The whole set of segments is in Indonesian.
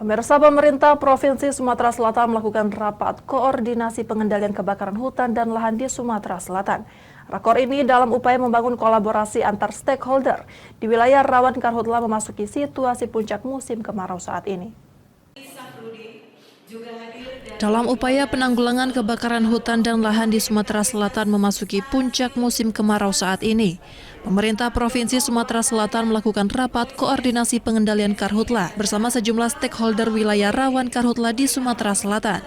Pemirsa, pemerintah Provinsi Sumatera Selatan melakukan rapat koordinasi pengendalian kebakaran hutan dan lahan di Sumatera Selatan. Rakor ini dalam upaya membangun kolaborasi antar stakeholder di wilayah rawan karhutla memasuki situasi puncak musim kemarau saat ini. Dalam upaya penanggulangan kebakaran hutan dan lahan di Sumatera Selatan memasuki puncak musim kemarau saat ini, pemerintah Provinsi Sumatera Selatan melakukan rapat koordinasi pengendalian karhutla bersama sejumlah stakeholder wilayah rawan karhutla di Sumatera Selatan.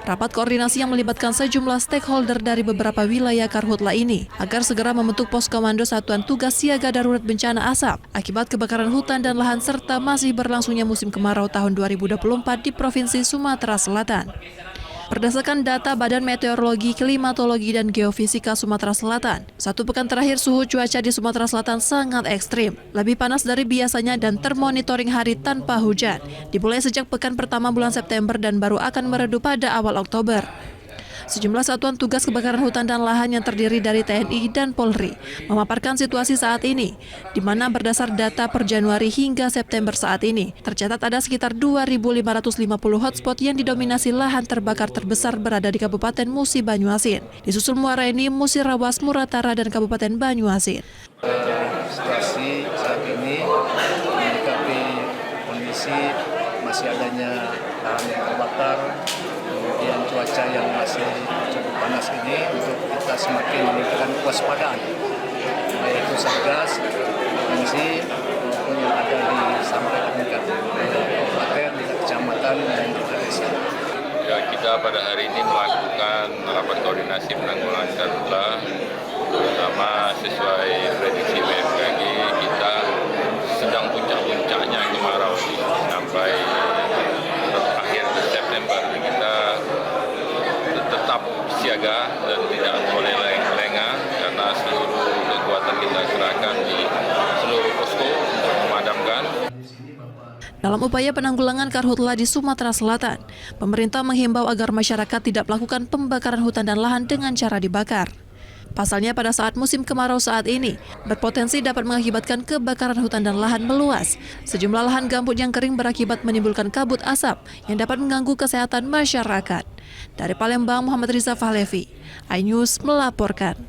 Rapat koordinasi yang melibatkan sejumlah stakeholder dari beberapa wilayah karhutla ini agar segera membentuk pos komando Satuan Tugas Siaga Darurat Bencana Asap akibat kebakaran hutan dan lahan serta masih berlangsungnya musim kemarau tahun 2024 di Provinsi Sumatera Selatan. Berdasarkan data Badan Meteorologi, Klimatologi, dan Geofisika Sumatera Selatan, satu pekan terakhir suhu cuaca di Sumatera Selatan sangat ekstrim, lebih panas dari biasanya dan termonitoring hari tanpa hujan, dimulai sejak pekan pertama bulan September dan baru akan meredu pada awal Oktober. Sejumlah satuan tugas kebakaran hutan dan lahan yang terdiri dari TNI dan Polri memaparkan situasi saat ini, di mana berdasar data per Januari hingga September saat ini, tercatat ada sekitar 2.550 hotspot yang didominasi lahan terbakar terbesar berada di Kabupaten Musi Banyuasin, disusul Muara Enim, Musirawas, Muratara, dan Kabupaten Banyuasin. Situasi saat ini menyikapi kondisi masih adanya lahan yang terbakar, kemudian cuaca yang masih cukup panas ini untuk kita semakin meningkatkan kewaspadaan, baik itu Satgas, provinsi maupun yang ada di sampai tingkat kabupaten, tingkat kecamatan dan tingkat desa. Ya, kita pada hari ini melakukan rapat koordinasi penanggulangan karhutla, terutama sesuai prediksi BMKG kita sedang puncak-puncaknya kemarau sampai akhir September. Kita tetap siaga dan tidak boleh lengah karena seluruh kekuatan kita serahkan di seluruh posko untuk memadamkan. Dalam upaya penanggulangan karhutla di Sumatera Selatan, pemerintah menghimbau agar masyarakat tidak melakukan pembakaran hutan dan lahan dengan cara dibakar. Pasalnya pada saat musim kemarau saat ini, berpotensi dapat mengakibatkan kebakaran hutan dan lahan meluas. Sejumlah lahan gambut yang kering berakibat menimbulkan kabut asap yang dapat mengganggu kesehatan masyarakat. Dari Palembang, Muhammad Riza Fahlevi, iNews melaporkan.